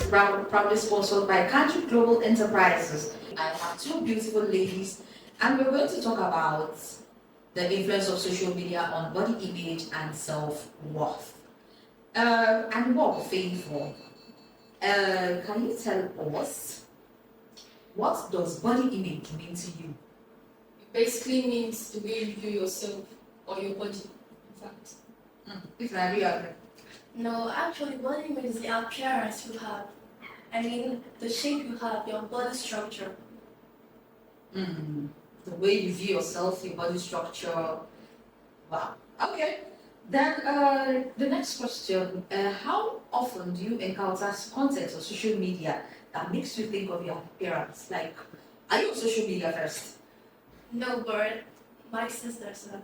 proudly sponsored by Canjud Global Enterprises. I have two beautiful ladies, and we're going to talk about the influence of social media on body image and self-worth. And what we're paying for. Can you tell us, what does body image mean to you? It basically means the way you view yourself or your body, in fact. If I agree. No, actually, body image is the appearance you have. I mean, the shape you have, your body structure. The way you view yourself, your body structure. Wow. Okay. Then the next question: how often do you encounter content on social media that makes you think of your appearance? Like, are you on social media first? No, but my sisters are.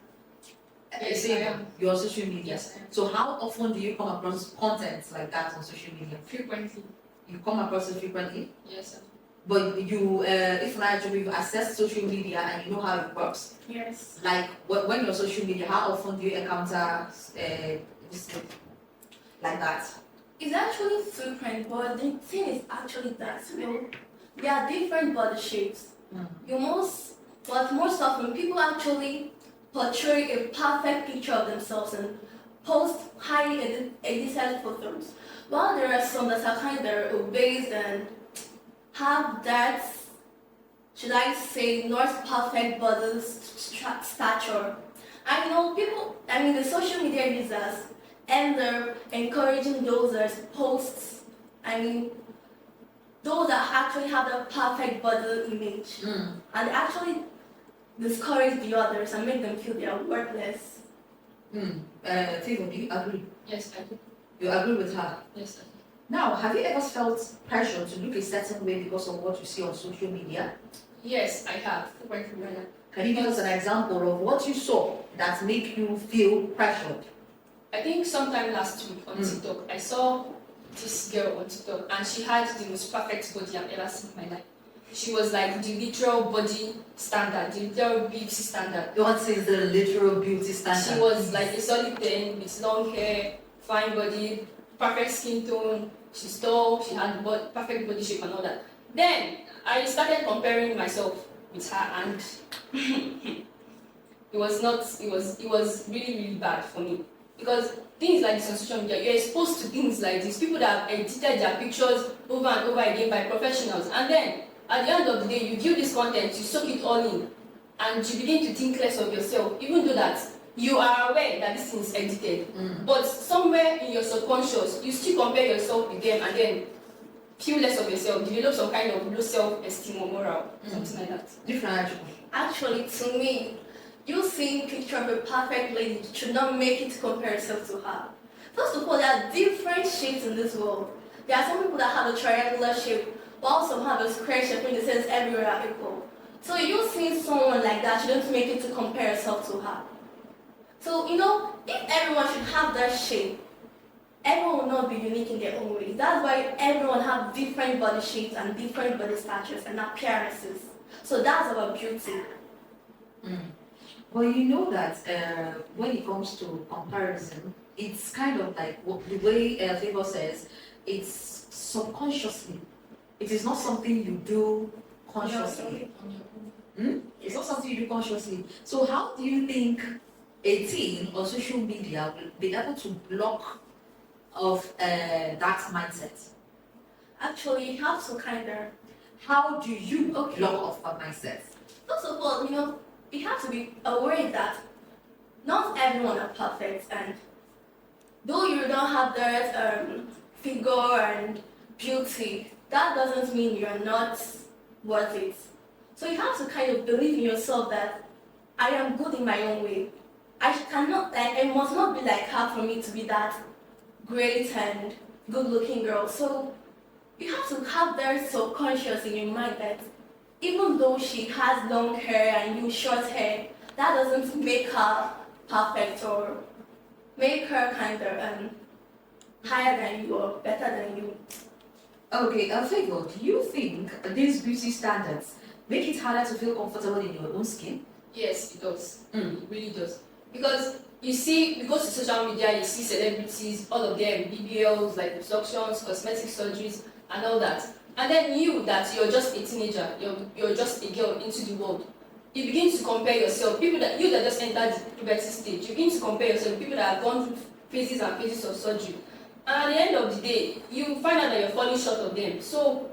Yes, I am. You're on social media. Yes, I am. So how often do you come across content like that on social media? Frequently. You come across it frequently, Yes, sir. but you, if not, you access social media and you know how it works. Yes. Like when you're on social media, how often do you encounter this thing like that? It's actually frequent, but the thing is actually that, there are different body shapes. But most often, people actually portray a perfect picture of themselves and post highly edited photos. While there are some that are kind of obese and have that, should I say, not perfect body stature. I know the social media users end up encouraging those that posts, those that actually have the perfect body image. And actually discourage the others and make them feel they are worthless. Favor, do you agree? Yes, I do. You agree with her? Yes, I do. Now, have you ever felt pressure to look a certain way because of what you see on social media? Yes, I have. Frequently. Can you give us an example of what you saw that made you feel pressured? I think sometime last week on TikTok, I saw this girl on TikTok and she had the most perfect body I've ever seen in my life. She was like the literal body standard, the literal beauty standard. What is the literal beauty standard? She was like a solid 10 with long hair, fine body, perfect skin tone. She's tall, she had perfect body shape and all that. Then I started comparing myself with her and it was really bad for me. Because things like this on social media, you're exposed to things like this. People that have edited their pictures over and over again by professionals. And then at the end of the day, you view this content, you soak it all in, and you begin to think less of yourself, even though that you are aware that this thing is edited. But somewhere in your subconscious, you still compare yourself with them and then feel less of yourself, develop some kind of low self-esteem or moral, something like that. Different. Actually, to me, you seeing a picture of a perfect lady should not make it compare yourself to her. First of all, there are different shapes in this world. There are some people that have a triangular shape, while some have a square shape in the sense everywhere are equal. So you seeing someone like that shouldn't make it to compare yourself to her. So, if everyone should have that shape, everyone will not be unique in their own ways. That's why everyone have different body shapes and different body statures and appearances. So that's our beauty. Well, you know that when it comes to comparison, it's kind of like the way Favor says, it's subconsciously. It is not something you do consciously. It's not something you do consciously. So how do you think a teen on social media will be able to block of that mindset? Actually, you have to How do you block off that mindset? first of all, you have to be aware that not everyone are perfect, and though you don't have that figure and beauty, that doesn't mean you're not worth it. So you have to kind of believe in yourself that I am good in my own way. I must not be like her for me to be that great and good-looking girl. So you have to have that subconscious in your mind that even though she has long hair and you short hair, that doesn't make her perfect or make her kind of higher than you or better than you. Okay, Favor, do you think these beauty standards make it harder to feel comfortable in your own skin? Yes, it does. It really does. Because you go to social media, you see celebrities, all of them, BBLs, like reductions, cosmetic surgeries, and all that. And then you, that you're just a teenager, you're just a girl into the world. You begin to compare yourself, people that just entered the puberty stage, you begin to compare yourself with people that have gone through phases and phases of surgery. And at the end of the day, you find out that you're falling short of them. So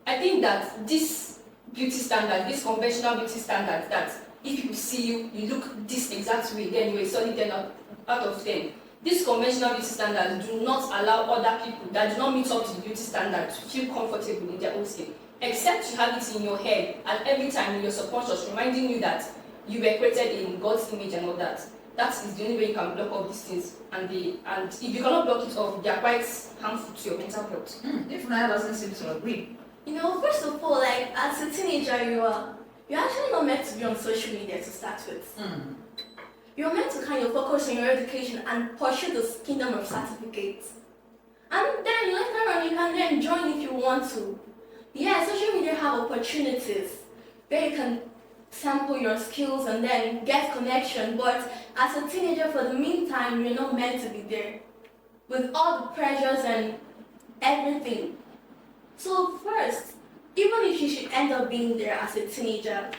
I think that this beauty standard, this conventional beauty standard, that if people see you, you look this exact way, then you're a solid 10 out of 10. These conventional beauty standards do not allow other people that do not meet up to the beauty standard to feel comfortable in their own skin. Except you have it in your head and every time in your subconscious reminding you that you were created in God's image and all that. That is the only way you can block all these things. And if you cannot block it off, they are quite harmful to your mental health. If Naya doesn't seem to agree. You know, first of all, like as a teenager, you're actually not meant to be on social media to start with. You're meant to kind of focus on your education and pursue the kingdom of certificates. And then later on, you can then join if you want to. Yeah, social media have opportunities where you can sample your skills and then get connection. But as a teenager, for the meantime, you're not meant to be there with all the pressures and everything. So first, even if you should end up being there as a teenager,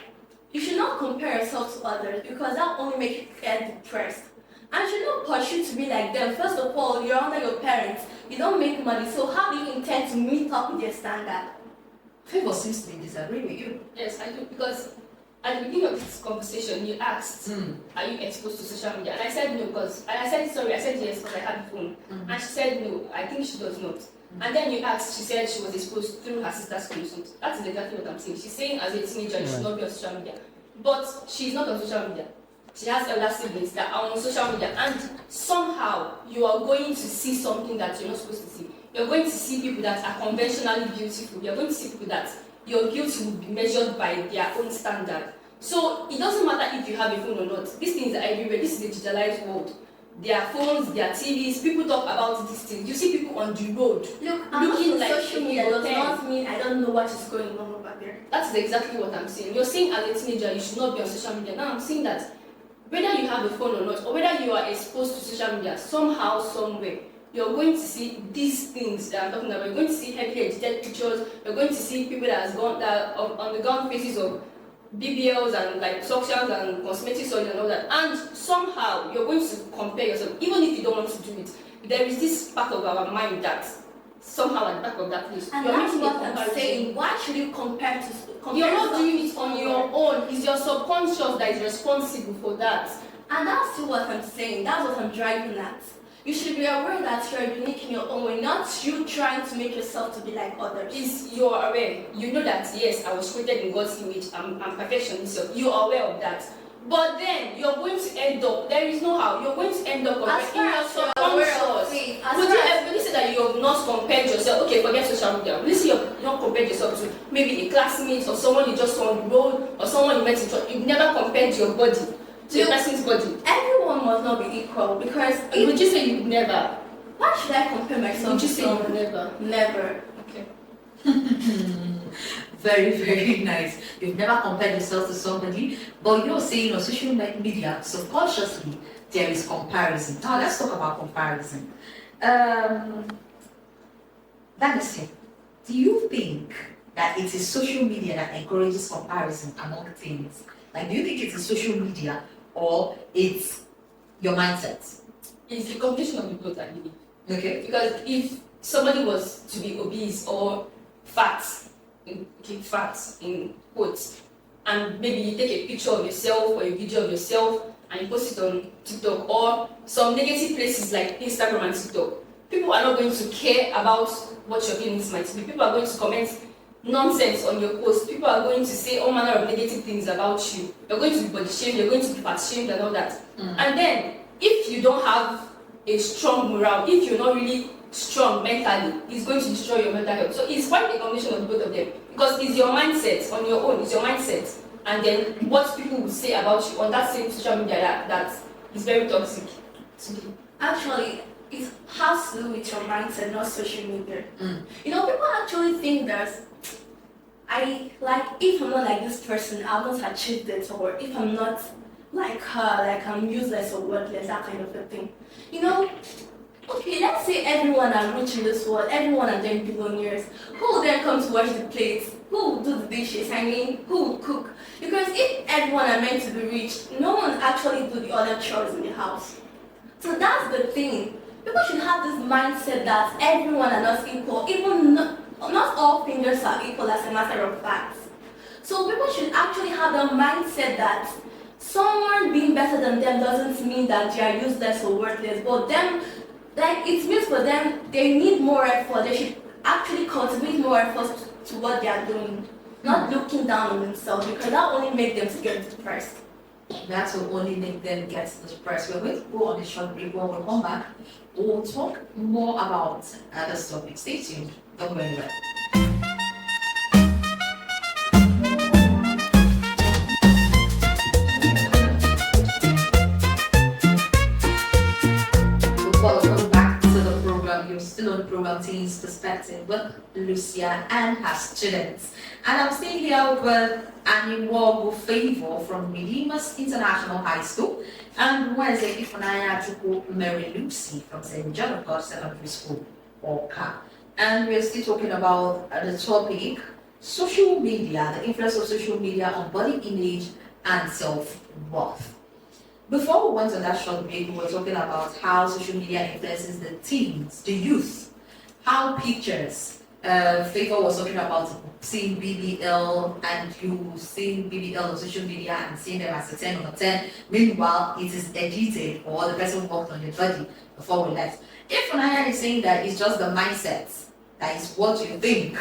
you should not compare yourself to others because that only makes you get depressed. And you should not pursue to be like them. First of all, you're under your parents. You don't make money, so how do you intend to meet up with their standard? Favor seems to disagree with you. Yes, I do, because at the beginning of this conversation, you asked, are you exposed to social media? And I said no, I said yes, because I had the phone. And she said no, I think she does not. And then you asked, she said she was exposed through her sister's connections. That is exactly what I'm saying. She's saying as a teenager, you should not be on social media. But she's not on social media. She has elder siblings that are on social media. And somehow, you are going to see something that you're not supposed to see. You're going to see people that are conventionally beautiful. You're going to see people that your beauty will be measured by their own standard. So it doesn't matter if you have a phone or not. These things are everywhere. This is a digitalized world. Their phones, their TVs, people talk about these things. You see people on the road Looking like social media does 10. not mean I don't know what is going on over there. That's exactly what I'm saying. You're saying as a teenager you should not be on social media. Now I'm saying that whether you have a phone or not, or whether you are exposed to social media somehow, somewhere, you're going to see these things that I'm talking about. You're going to see heavily edited pictures. You're going to see people that have undergone phases of BBLs and like suctions and cosmetic surgery and all that. And somehow you're going to compare yourself, even if you don't want to do it. There is this part of our mind that somehow at the back of that place. And you're that's making what a I'm comparison. saying. Why should you compare to? You're not doing it on your own. It's your subconscious that is responsible for that. And that's still what I'm saying. That's what I'm driving at. You should be aware that you're unique in your own way, not you trying to make yourself to be like others. You're aware. You know that yes, I was created in God's image. I'm perfectionist. So you're aware of that. But then you're going to end up. There is no how. You're going to end up comparing your subconscious. Would you ever say that you have not compared yourself? Okay, forget social media. Let's say you've not compared yourself to maybe a classmate or someone you just saw on the road or someone you met in church. You've never compared your body to a person's body. Everyone must not be equal because Would you say you would never? Why should I compare myself Would you to say you someone? would never? Never. Okay. Very, very nice. You've never compared yourself to somebody, but you're saying on social media, subconsciously, there is comparison. Now, let's talk about comparison. Vanessa, do you think that it is social media that encourages comparison among things? Like, do you think it's social media or it's your mindset? It's the combination of the both, I believe. Okay. Because if somebody was to be obese or fat in quotes, and maybe you take a picture of yourself or a video of yourself and you post it on TikTok or some negative places like Instagram and TikTok, people are not going to care about what your feelings might be. People are going to comment nonsense on your post. People are going to say all manner of negative things about you. You're going to be body shamed, you're going to be fat shamed and all that. And then if you don't have a strong morale, if you're not really strong mentally, it's going to destroy your mental health. So it's quite a combination of both of them. Because it's your mindset on your own, it's your mindset. And then what people will say about you on that same social media that is very toxic. Actually, it has to do with your mindset, not social media. You know, people actually think that if I'm not like this person, I'll not achieve this, or if I'm not like her, like I'm useless or worthless, that kind of a thing. You know, okay, let's say everyone are rich in this world, everyone are doing billionaires, who will then come to wash the plates? Who will do the dishes? I mean, who will cook? Because if everyone are meant to be rich, no one actually do the other chores in the house. So that's the thing. People should have this mindset that everyone are not equal. Even not all fingers are equal, as a matter of fact. So people should actually have the mindset that someone being better than them doesn't mean that they are useless or worthless, but them, like it means for them, they need more effort. They should actually cultivate more effort to what they are doing, not looking down on themselves, because that only makes them to get depressed. That will only make them get depressed. We're going to go on a short break. When we come back, we'll talk more about other topics. Stay tuned. Don't go anywhere. Welcome back to the program. You're still on the program Teens Perspective with Lucia and her students. And I'm staying here with Aniwogu Favor from Redeemers International High School and Wednesday Ifunaya Chukwu Mary Lucy from St. John of God Secondary School, Oka. And we're still talking about the topic social media, the influence of social media on body image and self-worth. Before we went on that short break, we were talking about how social media influences the teens, the youth, how pictures. Favor was talking about seeing BBL and you seeing BBL on social media and seeing them as a 10 or 10. Meanwhile, it is edited or the person worked on your body before we left. If Funaya is saying that it's just the mindset, that is what you think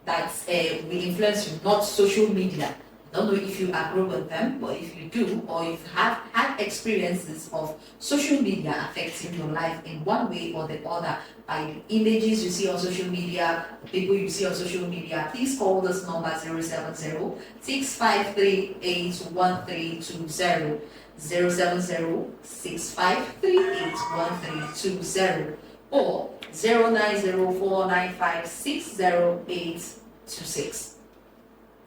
that will influence you, not social media. I don't know if you agree with them, but if you do, or if you have had experiences of social media affecting your life in one way or the other, by the images you see on social media, the people you see on social media, please call this number 070-6538-1320, 070-6538-1320, or 090-495-60826.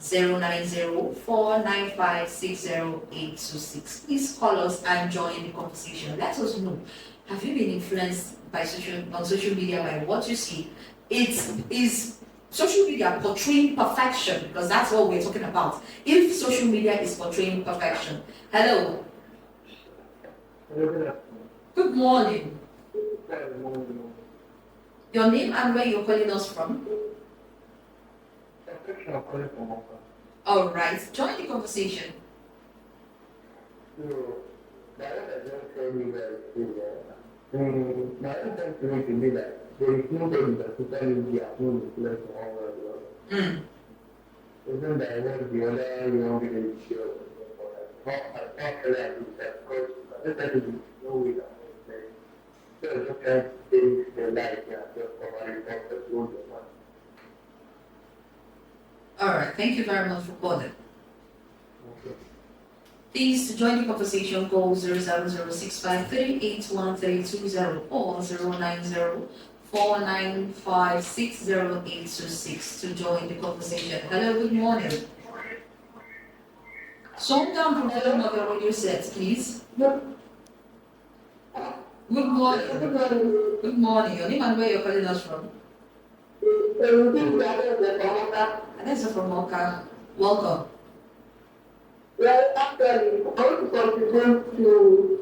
090-495-60826. Please call us and join the conversation. Let us know. Have you been influenced by social media by what you see? Is social media portraying perfection? Because that's what we're talking about. If social media is portraying perfection. Hello. Good morning. Your name and where you're calling us from? All right, join the conversation. My intention to be that there is nobody that social media no influence on one way or the other. Even that I want the other young village show, not like that, because I think no way that so just trying to change the life and just covering comfort with your mind. All right, thank you very much for calling. Please, to join the conversation, call 070-6538-1320 or 090-495-60826 to join the conversation. Hello, good morning. Song down from the volume of your radio set, please. Good morning. Good morning. Your name and where you're calling us from? Anessa from Oka. Welcome. Well, actually, I want to contribute to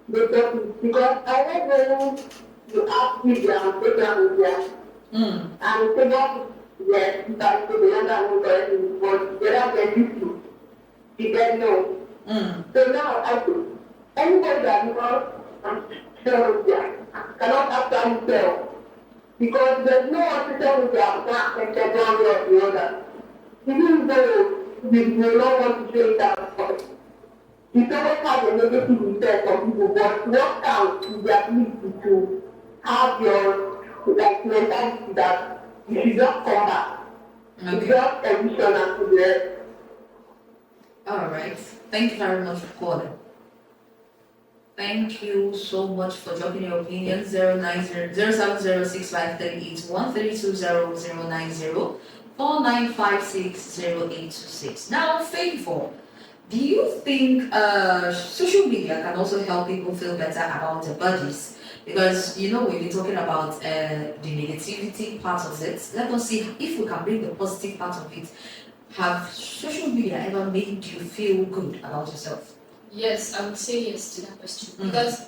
the topic because I was going to ask media and social media and figure yes, that to the younger one correctly, but the other person to get no. So now I think anybody that knows social media cannot actually tell because there's no one social media that affected one way or the other. Even though we may not want to show it out first. It always has a negative effect on people, but what counts is the ability to have your mentality that you should just come back. Okay. It's just addition and to the rest. All right. Thank you very much for calling. Thank you so much for dropping your opinion. 090-070-6538-1320, 495-60826. Now, Favor, do you think social media can also help people feel better about their bodies? Because you know we've been talking about the negativity part of it. Let us see if we can bring the positive part of it. Have social media ever made you feel good about yourself? Yes, I would say yes to that question Mm. because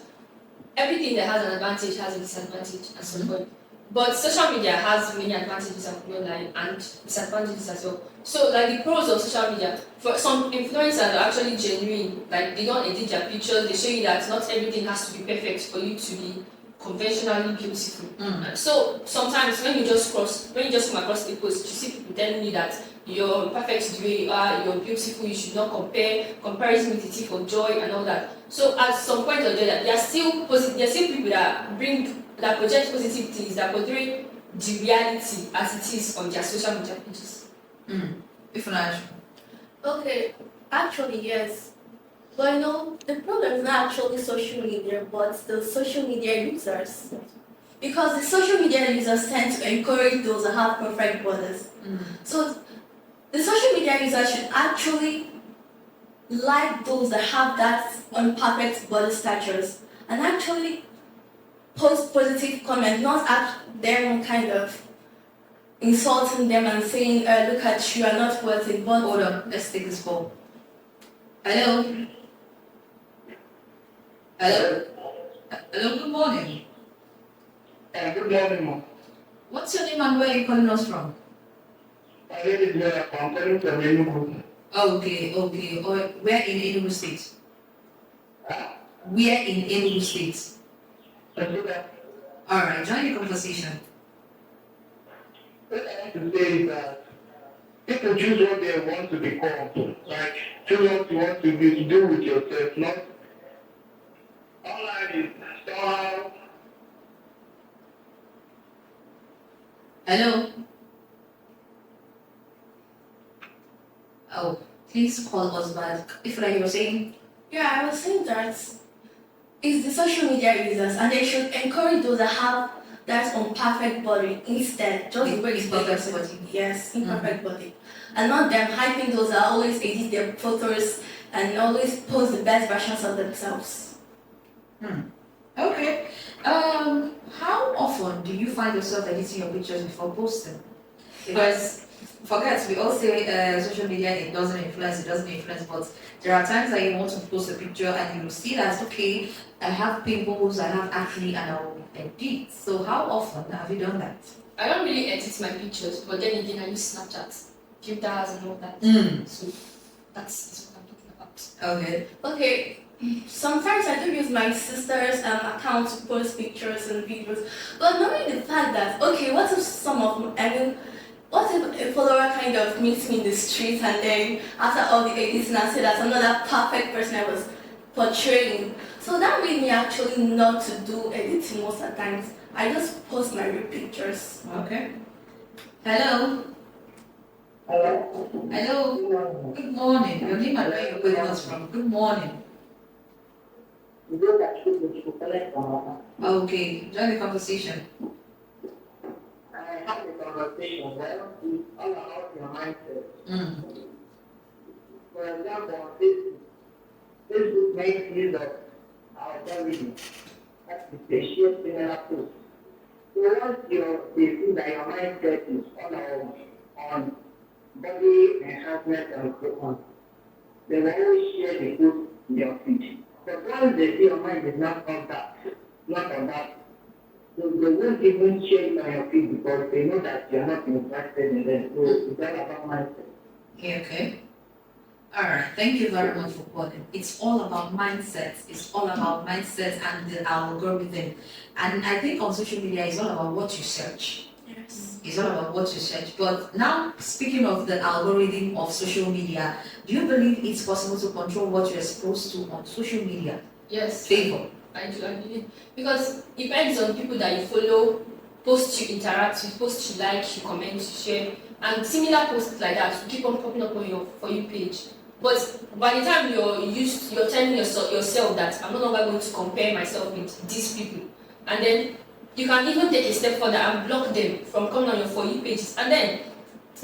everything that has an advantage has a disadvantage at some point. But social media has many advantages and disadvantages as well. So, like the pros of social media, for some influencers are actually genuine. Like they don't edit their pictures. They show you that not everything has to be perfect for you to be conventionally beautiful. So sometimes when you just come across a post, you see people telling you that you're perfect the way you are, you're beautiful, you should not compare, comparison with the thief of joy and all that. So at some point or the other, there are still people that project positive things, that portray the reality as it is on their social media pages. If not, Okay, actually, yes. But you know, the problem is not actually social media, but the social media users. Because the social media users tend to encourage those that have perfect bodies. So the social media users should actually like those that have that imperfect body statures and actually post positive comments, not at them kind of insulting them and saying, look at you, are not worth it. But hold on, let's take this call. Hello? Hello? Hello, good morning. Good morning, ma'am. What's your name and where are you calling us from? My name is Noah. I'm calling from Enugu. Okay. Where in Enugu State? Where in Enugu State? Alright, join the conversation. What I want to say is that people choose what they want to become. Like, choose what you want to be, to do with yourself, not online is somehow. Hello? Oh, please call us back. If like you were saying, yeah, I was saying that it's the social media users and they should encourage those that have that imperfect body instead. Just the way it's imperfect body. Yes, imperfect body. And not them hyping those that always edit their photos and always post the best versions of themselves. Okay. How often do you find yourself editing your pictures before posting? Because forget, we all say social media it doesn't influence, but there are times that you want to post a picture and you see that okay, I have pimples, I have acne, and I'll edit. So how often have you done that? I don't really edit my pictures, but then again, I use Snapchat, filters and all that. So that's what I'm talking about. Okay. Okay, sometimes I do use my sister's account to post pictures and videos, but knowing the fact that, okay, what if what if a follower kind of meets me in the street and then after all the editing I say that I'm not that perfect person I was portraying. So that made me actually not to do editing most of the times. I just post my real pictures. Okay. Hello. Hello? Hello. Good morning. Your name and where you're calling us from. Good morning. Okay. Join the conversation. I have a conversation where it's all about your mindset. For example, on Facebook makes use of our algorithm. That is the sheer similar post. So once they see that your mindset is on body enhancement and so on, they will always share the post in your feed. But once they see your mind is not on that, so they won't even share it on your feed because they know that you're not interested in them. So it's all about mindset. Okay. Alright, thank you very much for calling. It's all about mindset. It's all about mindset and the algorithm. And I think on social media, it's all about what you search. Yes. It's all about what you search. But now, speaking of the algorithm of social media, do you believe it's possible to control what you're exposed to on social media? Yes. Favor. I believe. Because it depends on people that you follow, posts you interact with, posts you like, you comment, you share, and similar posts like that will keep on popping up on your For You page. But by the time you're telling yourself that I'm no longer going to compare myself with these people, and then you can even take a step further and block them from coming on your For You pages, and then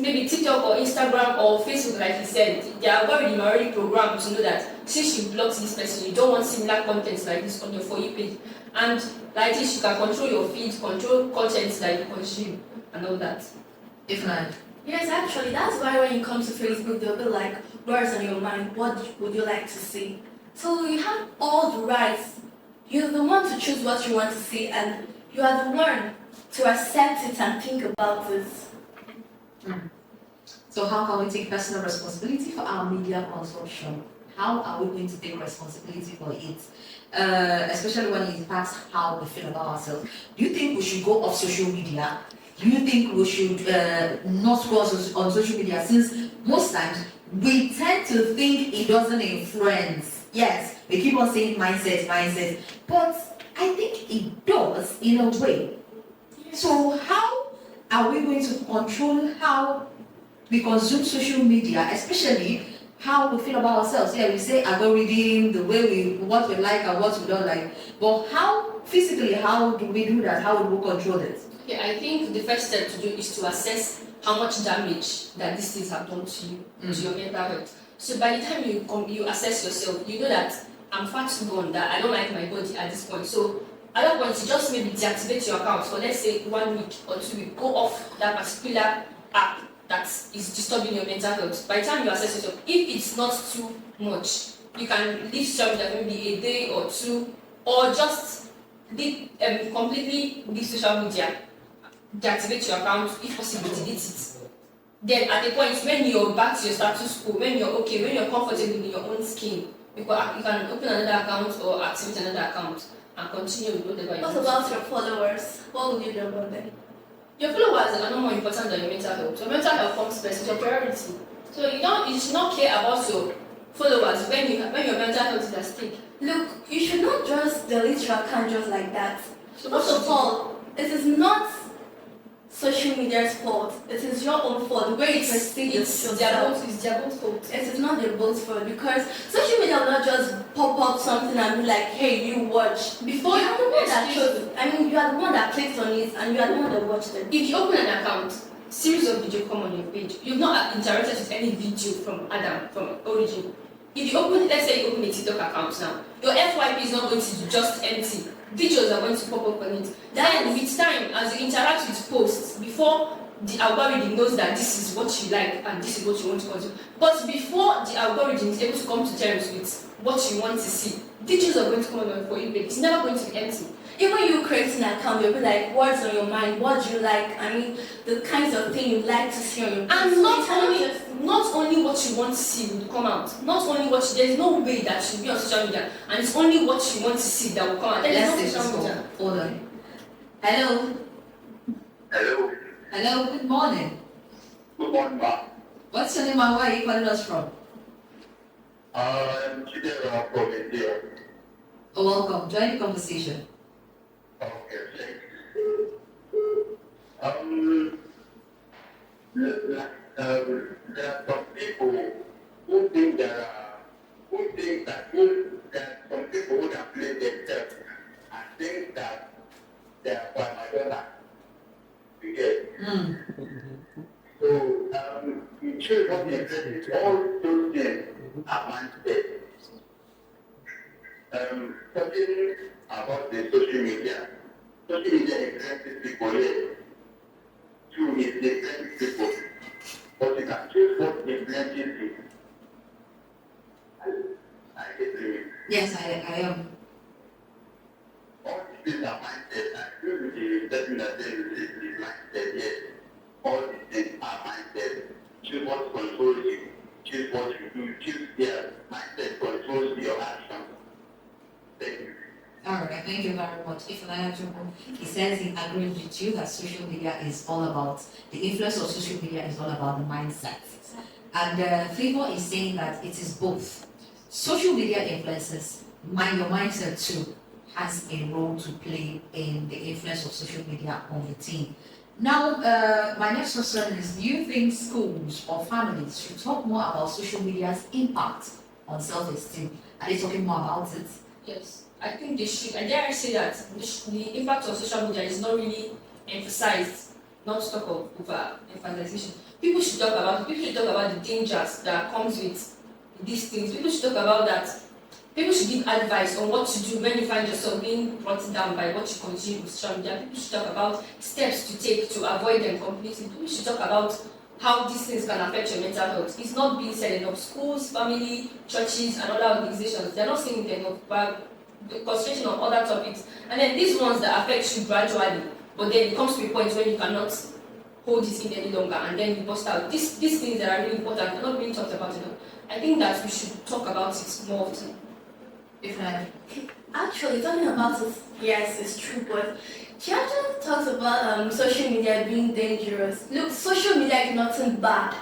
maybe TikTok or Instagram or Facebook, like you said, they are already programmed to know that since you blocked this person, you don't want similar content like this on your For You page. And like this, you can control your feed, control content that you consume, and all that. If not, Yes, actually, that's why when you come to Facebook, they'll be like, what's on your mind? What would you like to see? So you have all the rights. You're the one to choose what you want to see, and you are the one to accept it and think about it. so how can we take personal responsibility for our media consumption? How are we going to take responsibility for it? Especially when it impacts how we feel about ourselves. Do you think we should go off social media? Do you think we should not go on social media, since most times we tend to think it doesn't influence? Yes, we keep on saying mindset, but I think it does in a way. So how are we going to control how we consume social media, especially how we feel about ourselves? Yeah, we say algorithm, the way what we like and what we don't like, but how physically, how do we do that? How do we control it? Yeah, I think the first step to do is to assess how much damage that these things have done to you, to your mental health. So by the time you assess yourself, you know that I'm far too gone, that I don't like my body at this point. So at that point, you just maybe deactivate your account for, let's say, 1 week or 2 weeks. Go off that particular app that is disturbing your mental health. By the time you assess yourself, if it's not too much, you can leave social media for maybe a day or two, or just completely leave social media. Deactivate your account, if possible, delete it. Then at the point when you're back to your status quo, when you're okay, when you're comfortable in your own skin, you can open another account or activate another account and continue with whatever you want. What about your followers? What would you do about them? Your followers are no more important than your mental health. Your mental health comes first, it's your priority. So you should not care about your followers when your mental health is at stake. Look, you should not just delete your account just like that. So First of all, it is not social media's fault. It is your own fault. The way you perceive it's yourself. their own fault. It is not their both fault, because social media will not just pop up something and be like, hey, you watch. Before You are the one that chose. I mean, you are the one that clicked on it and you are the one that watched it. If you open an account, series of video come on your page. You've not interacted with any video from Adam, from origin. If you open, let's say you open a TikTok account now, your FYP is not going to be just empty. Videos are going to pop up on it. Then with time, as you interact with posts, before the algorithm knows that this is what you like and this is what you want to consume. But before the algorithm is able to come to terms with what you want to see, videos are going to come on for you, but it's never going to be empty. Even you creating an account, you'll be like, what's on your mind? What do you like? I mean, the kinds of thing you like to see on your And not only what you want to see will come out. Not only there's no way that you'll be on social media and it's only what you want to see that will come out. There's no social media. Hold on. Hello. Hello. Hello. Good morning. Good morning, ma'am. What's your name and where are you calling us from? I'm Chidera from India. Oh, welcome. Join the conversation. Okay, thanks. There are some people who think that some people who can play themselves and think that they are by Madonna. You get? So, in truth, what they said, all those things are mindset. Talking about the social media influences people, yes. True, it influences people. But you can choose what influences you. I agree. Yes, I am. All these things are mindset. I agree with you. Person that says it's mindset, yes. All these things are mindset. Choose what controls you. Choose what you do. Choose their mindset controls your actions. Thank you. All right, thank you very much. If he says he agrees with you that social media is all about, the influence of social media is all about the mindset. And Favor is saying that it is both. Social media influences, your mindset too has a role to play in the influence of social media on the teen. Now, my next question is, do you think schools or families should talk more about social media's impact on self-esteem? Are they talking more about it? Yes. I think they should. I dare say that the impact of social media is not really emphasized, not to talk of over-emphasization. People should talk about the dangers that comes with these things. People should talk about that people should give advice on what to do when you find yourself being brought down by what you consume with social media. People should talk about steps to take to avoid them completely. People should talk about how these things can affect your mental health. It's not being said enough. Schools, family, churches, and other organizations, they're not saying it enough, but the concentration on other topics. And then these ones that affect you gradually, but then it comes to a point when you cannot hold this in any longer, and then you bust out. These things that are really important are not being talked about enough. I think that we should talk about it more often. If I Actually, talking about it, yes, it's true, but she actually talks about social media being dangerous. Look, social media is nothing bad.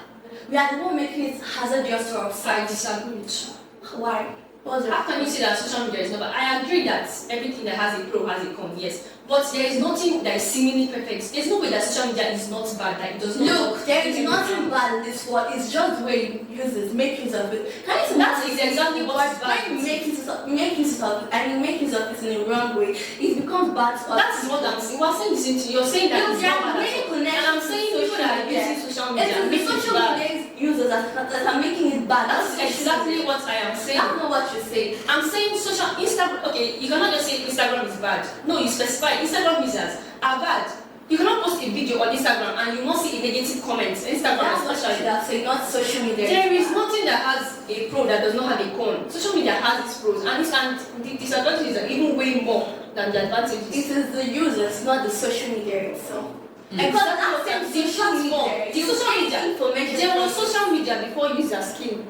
We are the one making it hazardous to our I society. disagree with you. Why? What's How can you say that social media is not bad? I agree that everything that has a pro has a con, yes. But there is nothing that is seemingly perfect. There's no way that social media is not bad, that it does not. Look, there is nothing bad in this world. It's just the way you use it, make use of it. Can you That is exactly what is bad. When you make use of it and you make use of it in the wrong way, it becomes bad to us. That is what I'm saying. We're saying the same thing. You're saying that Look, it's there not are bad. many at all. connections And I'm saying to people that are social media. using social media It is make the it social bad. media users that are making it bad. That's exactly what I am saying. That's not what you say. I'm saying social Instagram. Okay, you cannot just say Instagram is bad. No, you specify Instagram users are bad. You cannot post a video on Instagram and you must see a negative comment. Instagram That's what you especially. should have said, not social media. There is nothing that has a pro that does not have a con. Social media has its pros and the disadvantages are even way more than the advantages. It is the users, not the social media itself. Because Because that's the social media. The social media. Information. There was social media before users came.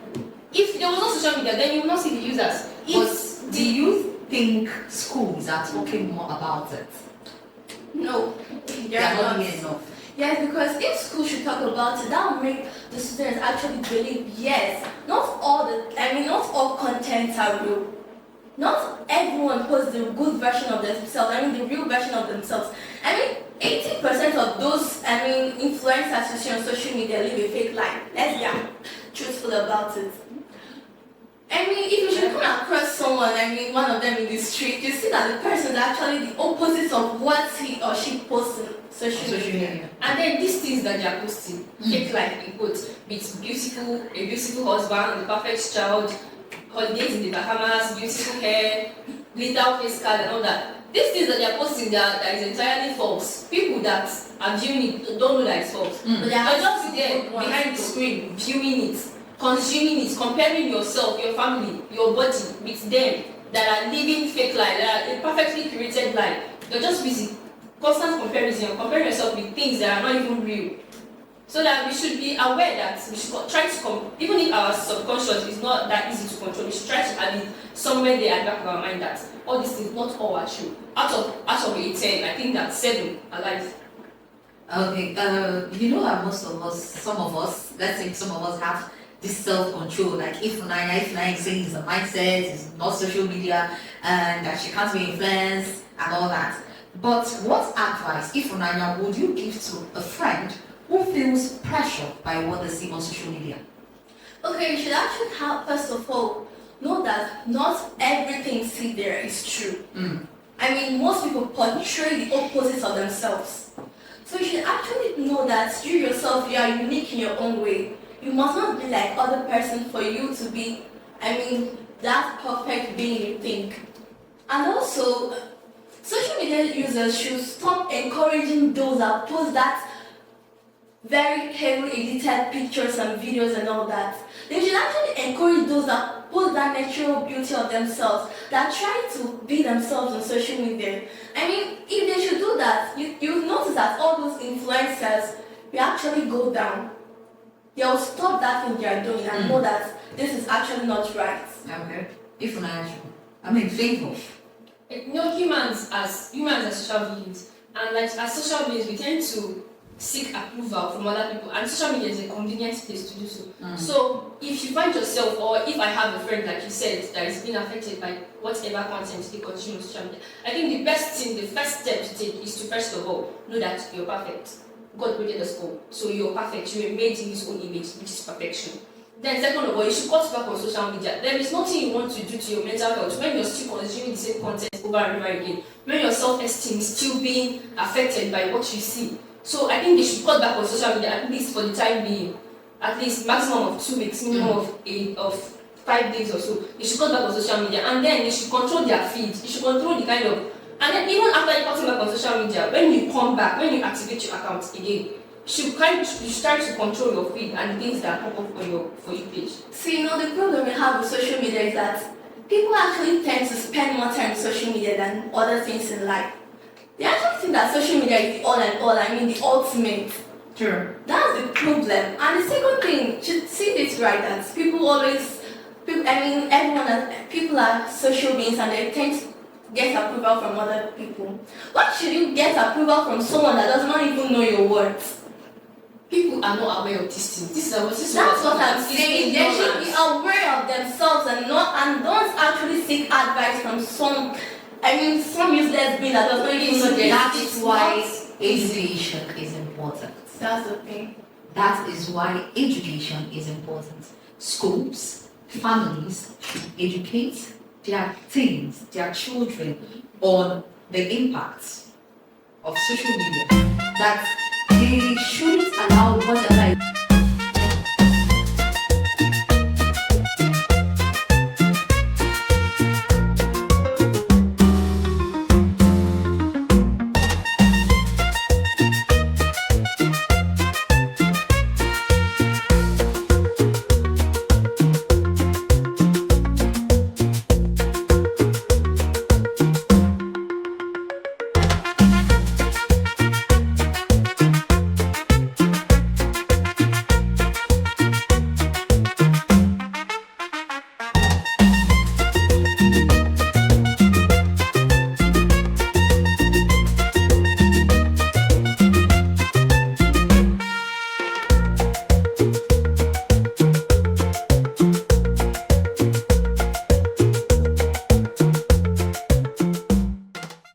If there was no social media, then you will not see the users. But do you think schools are talking more about it? No, They are not doing enough. Yes, because if school should talk about it, that will make the students actually believe, yes, not all contents are real. Not everyone posts the good version of themselves, the real version of themselves. 80% of those, influencers you see on social media live a fake life. Let's be truthful about it. If you should come across someone, one of them in the street, you see that the person is actually the opposite of what he or she posts on social media. And then these things that they are posting, fake life in quotes, with a beautiful husband, the perfect child, holidays in the Bahamas, beautiful hair, glitter face card and all that. These things that they are posting that is entirely false. People that are viewing it don't know that it's false. But You're just there behind the screen, viewing it, consuming it, comparing yourself, your family, your body with them that are living fake life, that are a perfectly curated life. You're just busy. Constant comparison, you're comparing yourself with things that are not even real. So that we should be aware that we should try to even if our subconscious is not that easy to control, we should try to have it somewhere there at the back of our mind that all these things not all are true. Out of a 10, I think that 7 are lies. Okay, you know that some of us, let's say some of us have this self-control, like if Naya says the mindset is not social media and that she can't be influenced and all that. But what advice, if Naya, would you give to a friend who feels pressured by what they see on social media? Okay, you should actually have, first of all, know that not everything you see there is true. Most people portray the opposite of themselves. So you should actually know that you yourself, you are unique in your own way. You must not be like other person for you to be, that perfect being you think. And also, social media users should stop encouraging those that post that very heavily edited pictures and videos and all that. They should actually encourage those that post that natural beauty of themselves, that try to be themselves on social media. If they should do that, you'll notice that all those influencers will actually go down. They'll stop that thing they're doing and know that this is actually not right. Okay. If Naya, favor. Humans as social beings, and as social beings, we tend to seek approval from other people, and social media is a convenient place to do so. So if you find yourself, or if I have a friend like you said that is being affected by whatever content they consume on social media, I think the first step to take is to first of all know that you're perfect. God created us all, so you're perfect. You were made in His own image, which is perfection. Then second of all, you should cut back on social media. There is nothing you want to do to your mental health when you're still consuming the same content over and over again, when your self-esteem is still being affected by what you see. So I think they should cut back on social media, at least for the time being. At least maximum of 2 weeks, minimum of 5 days or so, they should cut back on social media, and then they should control their feed. You should control the kind of, and then even after you cutting back on social media, when you come back, when you activate your account again, you should try to control your feed and the things that pop up on your For You page. See, the problem we have with social media is that people actually tend to spend more time on social media than other things in life. They actually think that social media is the all and all, the ultimate. Sure. That's the problem. And the second thing, to see this right, that people are social beings and they tend to get approval from other people. Why should you get approval from someone that does not even know your words? People are not aware of these things. That's what I'm saying. They should be aware of themselves and don't actually seek advice from some useless being that does not even know their That is why education is important. That's the thing. That is why education is important. Schools, families should educate their teens, their children on the impacts of social media. That they shouldn't allow whatever